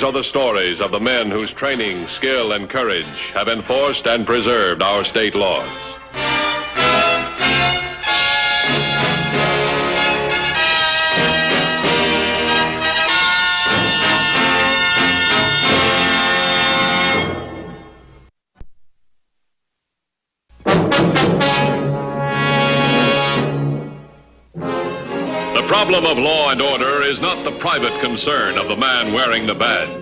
are the stories of the men whose training, skill, and courage have enforced and preserved our state laws. The problem of law and order is not the private concern of the man wearing the badge.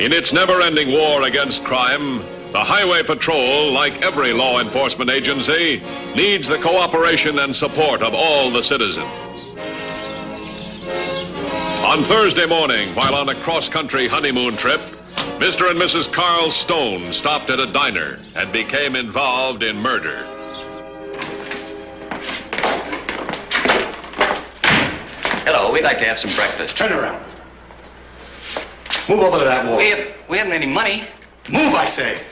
In its never-ending war against crime, the Highway Patrol, like every law enforcement agency, needs the cooperation and support of all the citizens. On Thursday morning, while on a cross-country honeymoon trip, Mr. and Mrs. Carl Stone stopped at a diner and became involved in murder. Hello, we'd like to have some breakfast. Turn around. Move over to that wall. We haven't any money. Move, I say.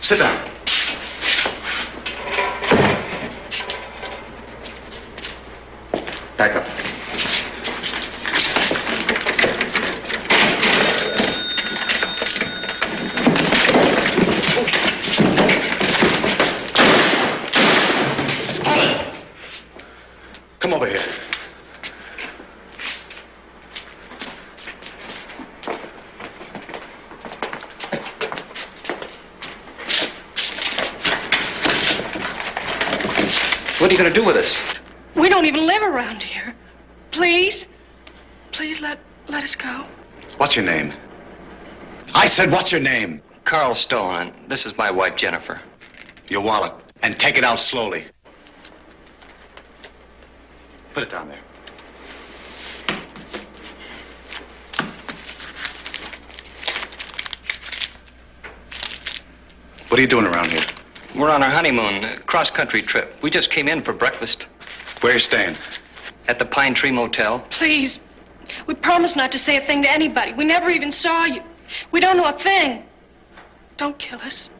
Sit down. Back up. Come over here. What are you going to do with us? We don't even live around here. Please, please let us go. What's your name? I said, what's your name? Carl Stone. This is my wife, Jennifer. Your wallet. And take it out slowly. Put it down there. What are you doing around here? We're on our honeymoon, cross-country trip. We just came in for breakfast. Where are you staying? At the Pine Tree Motel. Please, we promised not to say a thing to anybody. We never even saw you. We don't know a thing. Don't kill us.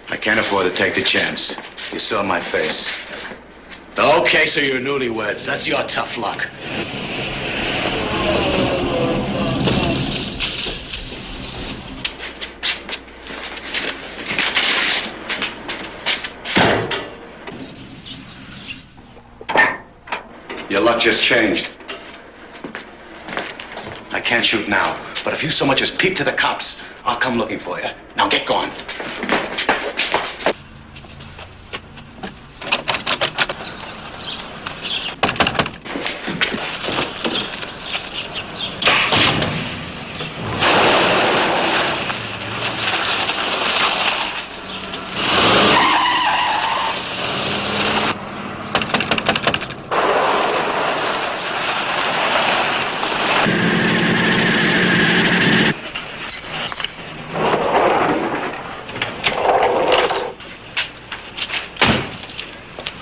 I can't afford to take the chance. You saw my face. Okay, so you're newlyweds. That's your tough luck. Your luck just changed. I can't shoot now, but if you so much as peep to the cops, I'll come looking for you. Now get going.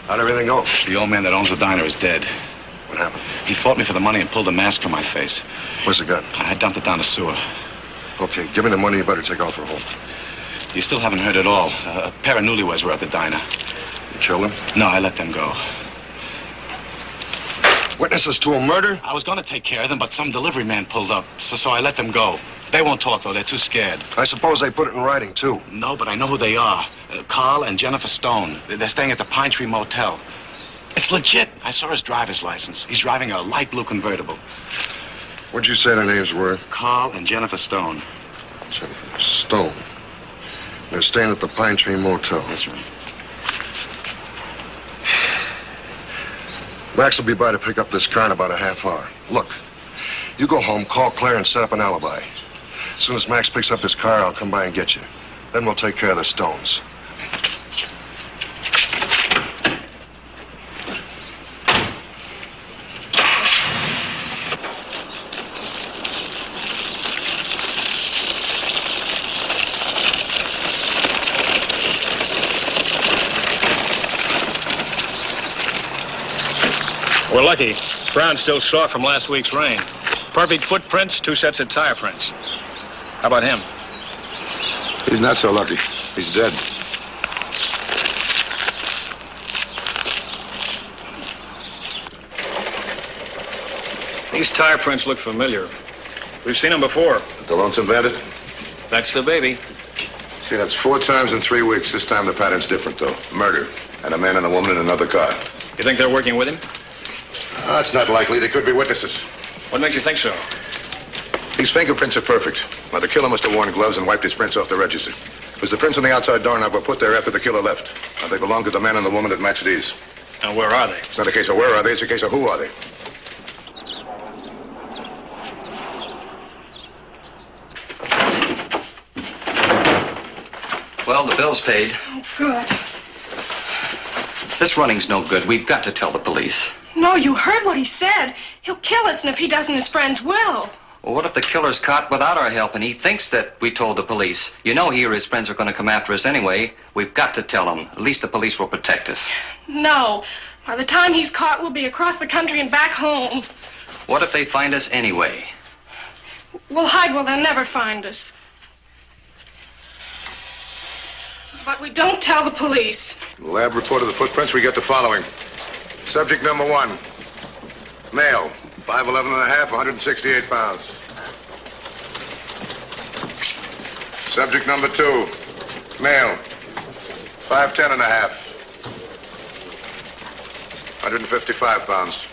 How'd everything go? The old man that owns the diner is dead. What happened? He fought me for the money and pulled the mask from my face. Where's the gun? I dumped it down the sewer. Okay, give me the money. You better take off for home. You still haven't heard it all. A pair of newlyweds were at the diner. You killed him? No, I let them go. Witnesses to a murder? I was going to take care of them, but some delivery man pulled up, so I let them go. They won't talk, though. They're too scared. I suppose they put it in writing, too. No, but I know who they are. Carl and Jennifer Stone. They're staying at the Pine Tree Motel. It's legit. I saw his driver's license. He's driving a light blue convertible. What'd you say their names were? Carl and Jennifer Stone. Jennifer Stone. They're staying at the Pine Tree Motel. That's right. Max will be by to pick up this car in about a half hour. Look, you go home, call Claire, and set up an alibi. As soon as Max picks up his car, I'll come by and get you. Then we'll take care of the Stones. We're lucky. Ground's still sore from last week's rain. Perfect footprints, 2 sets of tire prints. How about him? He's not so lucky. He's dead. These tire prints look familiar. We've seen them before. The Lonesome Bandit? That's the baby. See, that's 4 times in 3 weeks. This time the pattern's different, though. Murder. And a man and a woman in another car. You think they're working with him? That's not likely. They could be witnesses. What makes you think so? These fingerprints are perfect. Now, the killer must have worn gloves and wiped his prints off the register. Because the prints on the outside doorknob were put there after the killer left. Now, they belong to the man and the woman that match these. And where are they? It's not a case of where are they, it's a case of who are they. Well, the bill's paid. Oh, good. This running's no good. We've got to tell the police. No, you heard what he said. He'll kill us, and if he doesn't, his friends will. Well, what if the killer's caught without our help and he thinks that we told the police? You know he or his friends are going to come after us anyway. We've got to tell them. At least the police will protect us. No. By the time he's caught, we'll be across the country and back home. What if they find us anyway? We'll hide where they'll never find us. But we don't tell the police. The lab report of the footprints, we get the following. Subject number 1, male, 5'11 and a half, 168 pounds. Subject number 2, male, 5'10 and a half, 155 pounds.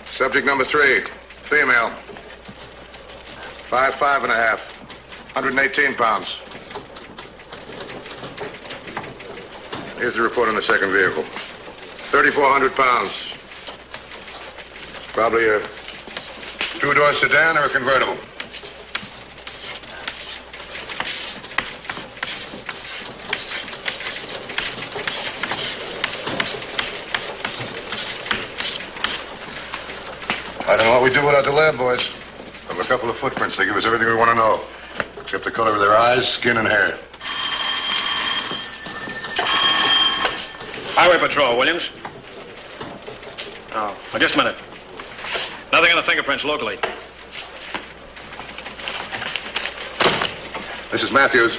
Subject number 3, female, 5'5 and a half, 118 pounds. Here's the report on the second vehicle. 3,400 pounds. Probably a 2-door sedan or a convertible. I don't know what we do without the lab boys. From a couple of footprints, they give us everything we want to know. Except the color of their eyes, skin, and hair. Highway Patrol, Williams. Oh, just a minute. Nothing on the fingerprints locally. This is Matthews.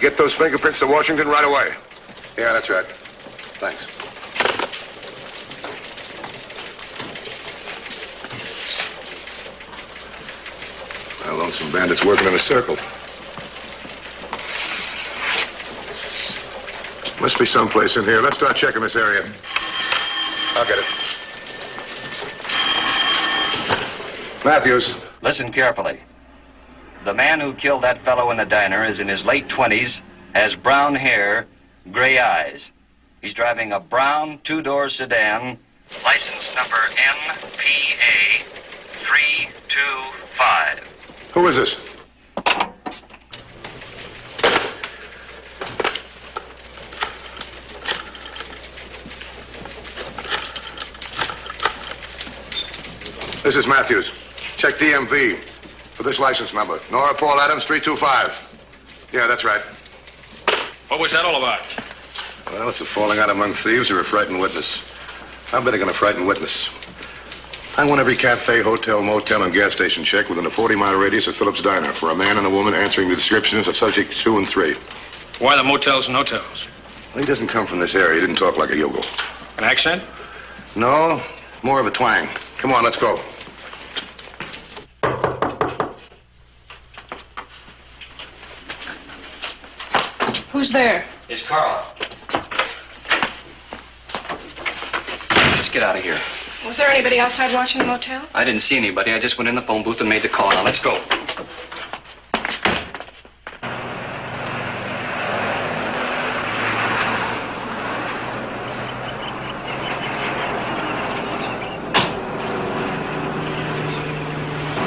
Get those fingerprints to Washington right away. Yeah, that's right. Thanks. Well, Lonesome Bandit's working in a circle. Must be someplace in here. Let's start checking this area. I'll get it. Matthews. Listen carefully. The man who killed that fellow in the diner is in his late 20s, has brown hair, gray eyes. He's driving a brown 2-door sedan, license number MPA 325. Who is this? This is Matthews. Check DMV for this license number. Nora Paul Adams, 325. Yeah, that's right. What was that all about? Well, it's a falling out among thieves or a frightened witness. I'm betting on a frightened witness. I want every cafe, hotel, motel, and gas station checked within a 40-mile radius of Phillips Diner for a man and a woman answering the descriptions of subjects 2 and 3. Why the motels and hotels? Well, he doesn't come from this area. He didn't talk like a yokel. An accent? No, more of a twang. Come on, let's go. Who's there? It's Carl. Let's get out of here. Was there anybody outside watching the motel? I didn't see anybody. I just went in the phone booth and made the call. Now, let's go.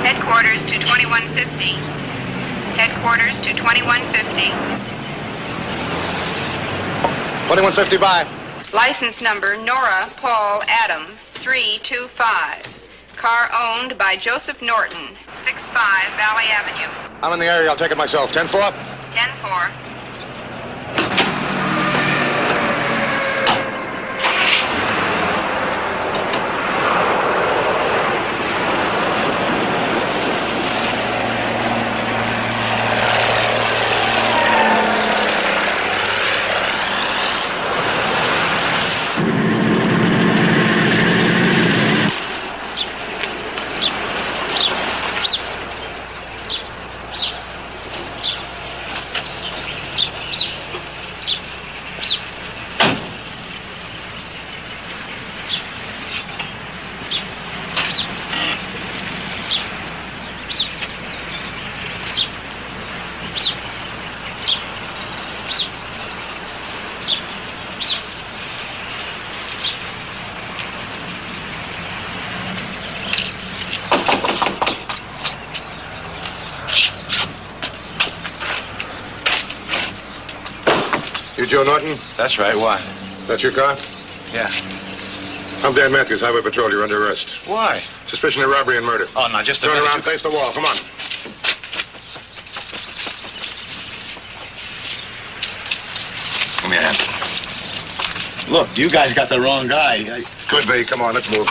Headquarters to 2150. Headquarters to 2150. 2150 by. License number Nora Paul Adam 325. Car owned by Joseph Norton, 65 Valley Avenue. I'm in the area. I'll take it myself. 10-4. 10-4. You Joe Norton? That's right. Why? That's your car? Yeah. I'm Dan Matthews, Highway Patrol. You're under arrest. Why? Suspicion of robbery and murder. Oh, no, just a Turn minute. around, face the wall. Come on. Give me a hand. Look, you guys got the wrong guy. Could be. Come on, let's move.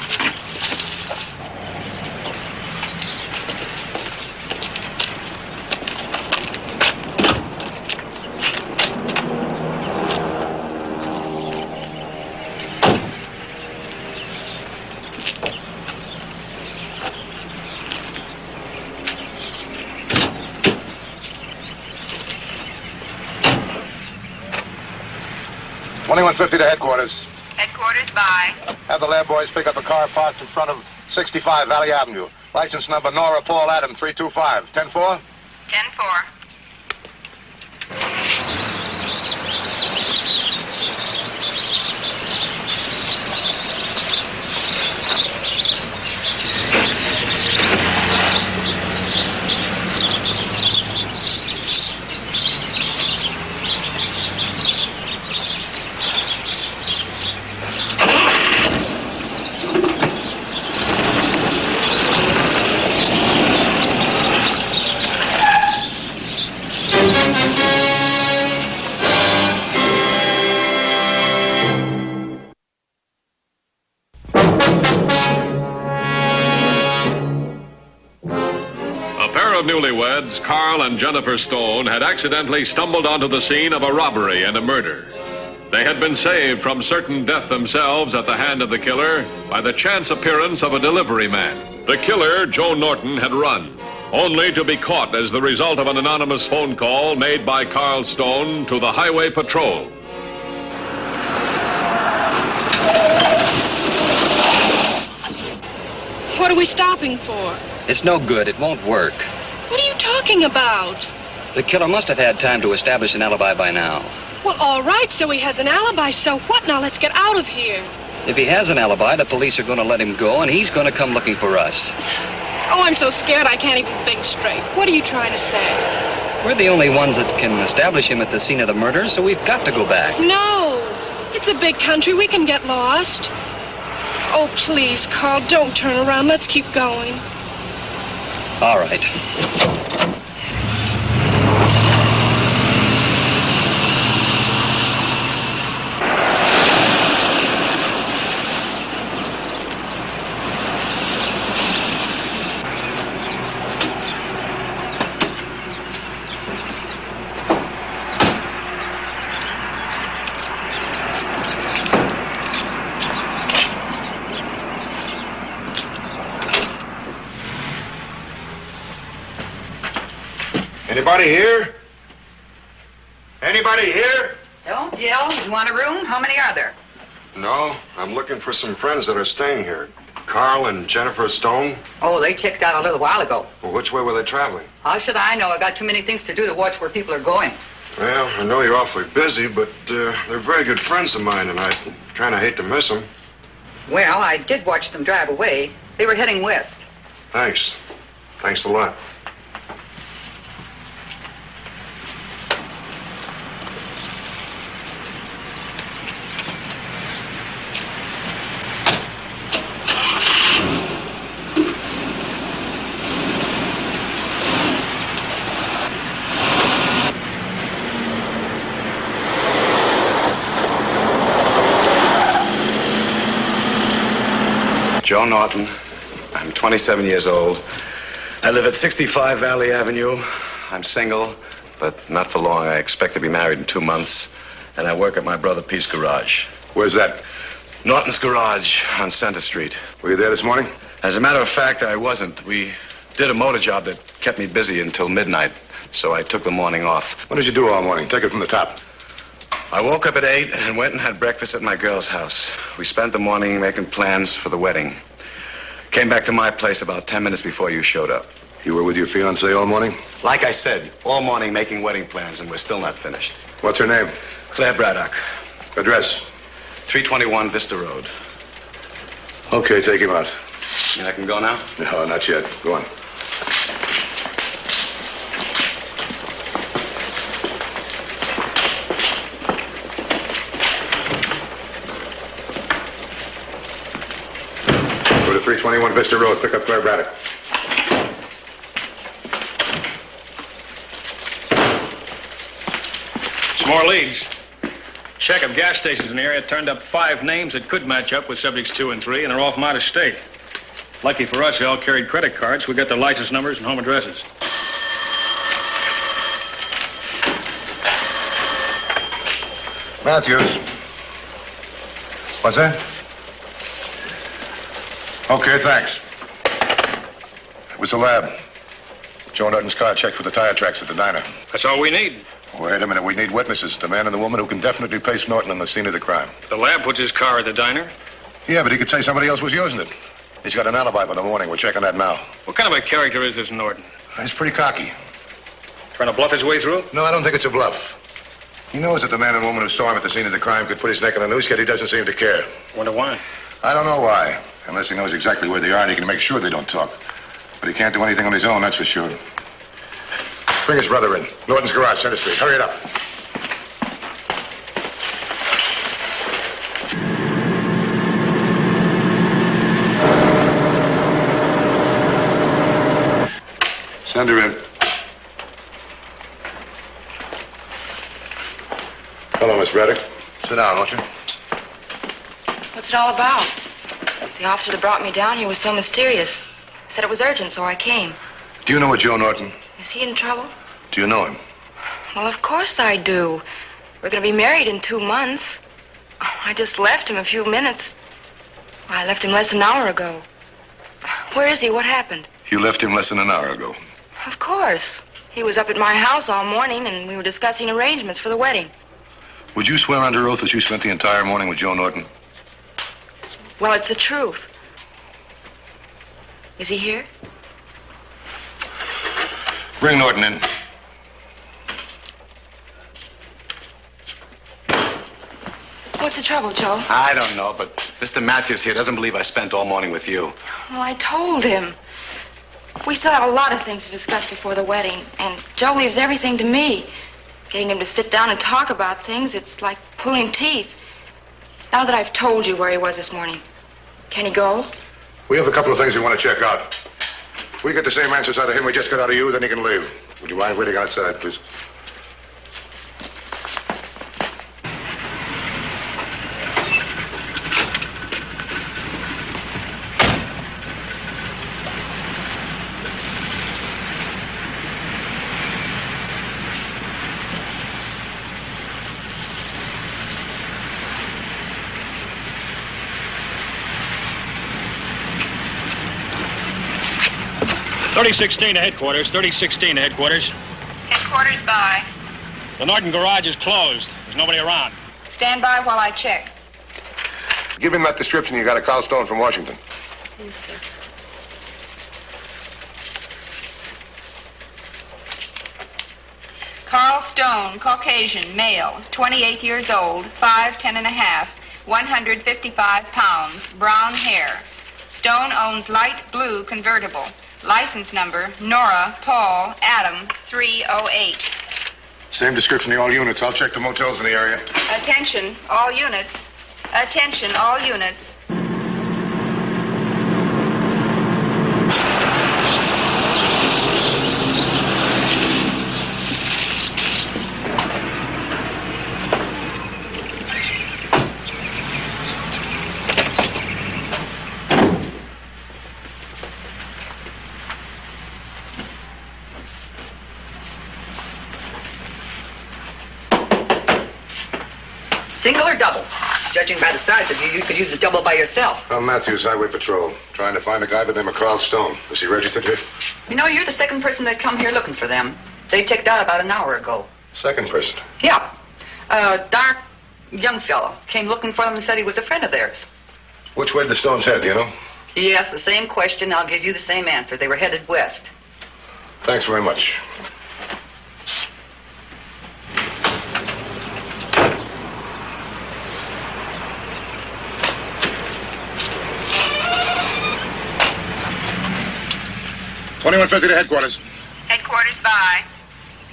$21.50 to headquarters. Headquarters by. Have the lab boys pick up a car parked in front of 65 Valley Avenue. License number Nora Paul Adam 325. 10-4? 10-4. Newlyweds, Carl and Jennifer Stone, had accidentally stumbled onto the scene of a robbery and a murder. They had been saved from certain death themselves at the hand of the killer by the chance appearance of a delivery man. The killer, Joe Norton, had run, only to be caught as the result of an anonymous phone call made by Carl Stone to the Highway Patrol. What are we stopping for? It's no good. It won't work. What are you talking about? The killer must have had time to establish an alibi by now. Well, all right, so he has an alibi. So what? Now let's get out of here. If he has an alibi, the police are going to let him go, and he's going to come looking for us. Oh, I'm so scared I can't even think straight. What are you trying to say? We're the only ones that can establish him at the scene of the murder, so we've got to go back. No. It's a big country. We can get lost. Oh, please, Carl, don't turn around. Let's keep going. All right. Anybody here? Anybody here? Don't yell. You want a room? How many are there? No, I'm looking for some friends that are staying here. Carl and Jennifer Stone. Oh, they checked out a little while ago. Well, which way were they traveling? How should I know? I got too many things to do to watch where people are going. Well, I know you're awfully busy, but they're very good friends of mine, and I kind of hate to miss them. Well, I did watch them drive away. They were heading west. Thanks. Thanks a lot. Joe Norton. I'm 27 years old. I live at 65 Valley Avenue. I'm single, but not for long. I expect to be married in 2 months. And I work at my brother Pete's garage. Where's that? Norton's garage on Center Street. Were you there this morning? As a matter of fact, I wasn't. We did a motor job that kept me busy until midnight, so I took the morning off. What did you do all morning? Take it from the top. I woke up at 8 and went and had breakfast at my girl's house. We spent the morning making plans for the wedding. Came back to my place about 10 minutes before you showed up. You were with your fiancée all morning? Like I said, all morning making wedding plans, and we're still not finished. What's her name? Claire Braddock, Address? 321 Vista Road. Okay, take him out. And I can go now? No, not yet. Go on. 21 Vista Road. Pick up Claire Braddock. Some more leads. Check of gas stations in the area turned up 5 names that could match up with subjects 2 and 3, and they're all from out of state. Lucky for us, they all carried credit cards. We got their license numbers and home addresses. Matthews. What's that? Okay, thanks. It was the lab. Joe Norton's car checked for the tire tracks at the diner. That's all we need. Wait a minute, we need witnesses. The man and the woman who can definitely place Norton on the scene of the crime. The lab puts his car at the diner. Yeah, but he could say somebody else was using it. He's got an alibi for the morning. We're checking that now. What kind of a character is this Norton? He's pretty cocky. Trying to bluff his way through? No, I don't think it's a bluff. He knows that the man and woman who saw him at the scene of the crime could put his neck on the noose, yet he doesn't seem to care. Wonder why? I don't know why. Unless he knows exactly where they are and he can make sure they don't talk. But he can't do anything on his own, that's for sure. Bring his brother in. Norton's garage, Center Street. Hurry it up. Send her in. Hello, Miss Braddock. Sit down, won't you? What's it all about? The officer that brought me down here was so mysterious. Said it was urgent, so I came. Do you know a Joe Norton? Is he in trouble? Do you know him? Well, of course I do. We're going to be married in 2 months. I just left him a few minutes. I left him less than an hour ago. Where is he? What happened? You left him less than an hour ago. Of course. He was up at my house all morning, and we were discussing arrangements for the wedding. Would you swear under oath that you spent the entire morning with Joe Norton? Well, it's the truth. Is he here? Bring Norton in. What's the trouble, Joe? I don't know, but Mr. Matthews here doesn't believe I spent all morning with you. Well, I told him. We still have a lot of things to discuss before the wedding, and Joe leaves everything to me. Getting him to sit down and talk about things, it's like pulling teeth. Now that I've told you where he was this morning, can he go? We have a couple of things we want to check out. If we get the same answers out of him we just got out of you, then he can leave. Would you mind waiting outside, please? .3016 to headquarters. 3016 to headquarters. Headquarters by. The Norton garage is closed. There's nobody around. Stand by while I check. Give him that description you got of Carl Stone from Washington. Yes, sir. Carl Stone, Caucasian, male, 28 years old, 5'10" and a half, 155 pounds, brown hair. Stone owns light blue convertible. License number, Nora, Paul, Adam, 308. Same description to all units. I'll check the motels in the area. Attention, all units. Attention, all units. Single or double? Judging by the size of you, you could use a double by yourself. I'm Matthews, Highway Patrol. Trying to find a guy by the name of Carl Stone. Is he registered here? You know, you're the second person that come here looking for them. They checked out about an hour ago. Second person. Yeah. A dark, young fellow came looking for them and said he was a friend of theirs. Which way did the Stones head, do you know? Yes, the same question. I'll give you the same answer. They were headed west. Thanks very much. $21.50 to headquarters. Headquarters by.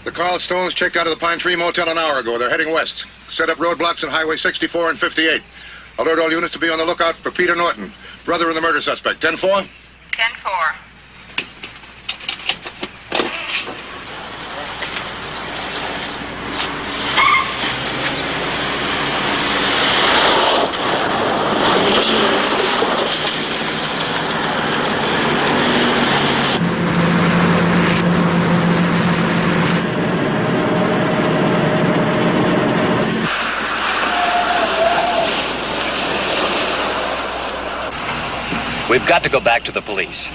The Carl Stones checked out of the Pine Tree Motel an hour ago. They're heading west. Set up roadblocks on Highway 64 and 58. Alert all units to be on the lookout for Peter Norton. Brother of the murder suspect. 10-4? 10-4. We've got to go back to the police.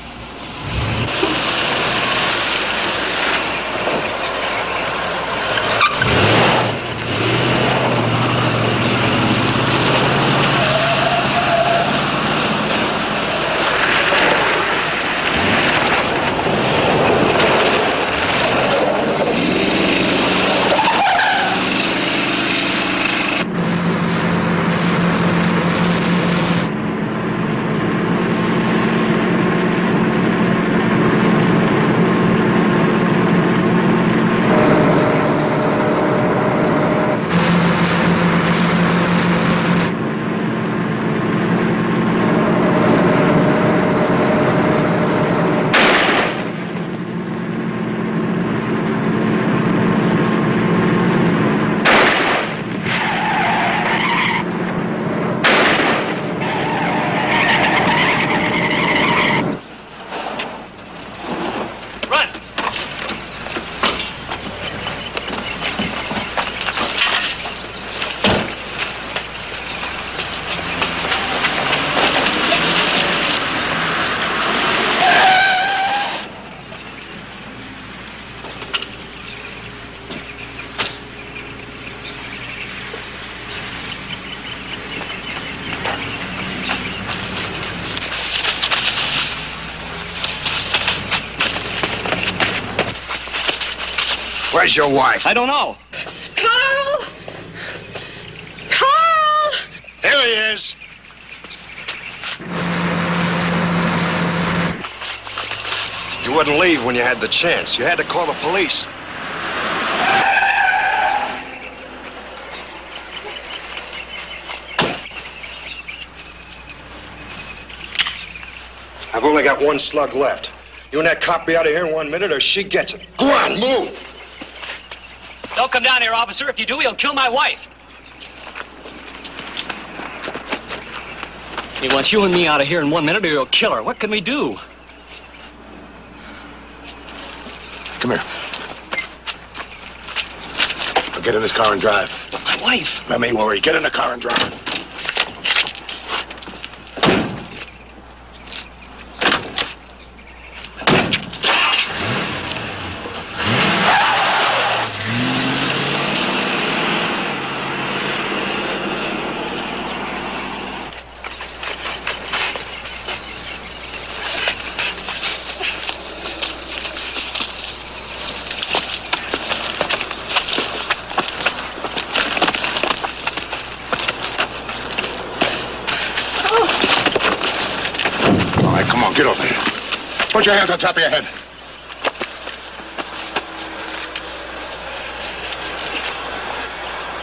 Where's your wife? I don't know. Carl! Carl! Here he is. You wouldn't leave when you had the chance. You had to call the police. I've only got one slug left. You and that cop be out of here in 1 minute or she gets it. Go on, move! Don't come down here, officer. If you do, he'll kill my wife. He wants you and me out of here in 1 minute or he'll kill her. What can we do? Come here. Now get in this car and drive. But my wife. Let me worry. Get in the car and drive. Come on, get over here. Put your hands on top of your head.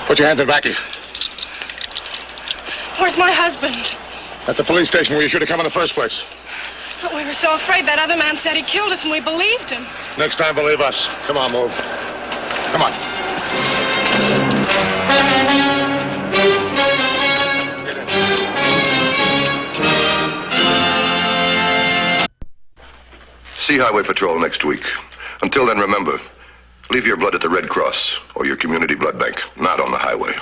Put your hands in the back of you. Where's my husband? At the police station where you should have come in the first place. But we were so afraid. That other man said he killed us and we believed him. Next time, believe us. Come on, move. Come on. Get in. See Highway Patrol next week. Until then, remember, leave your blood at the Red Cross or your community blood bank, not on the highway.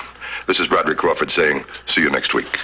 This is Broderick Crawford saying, see you next week.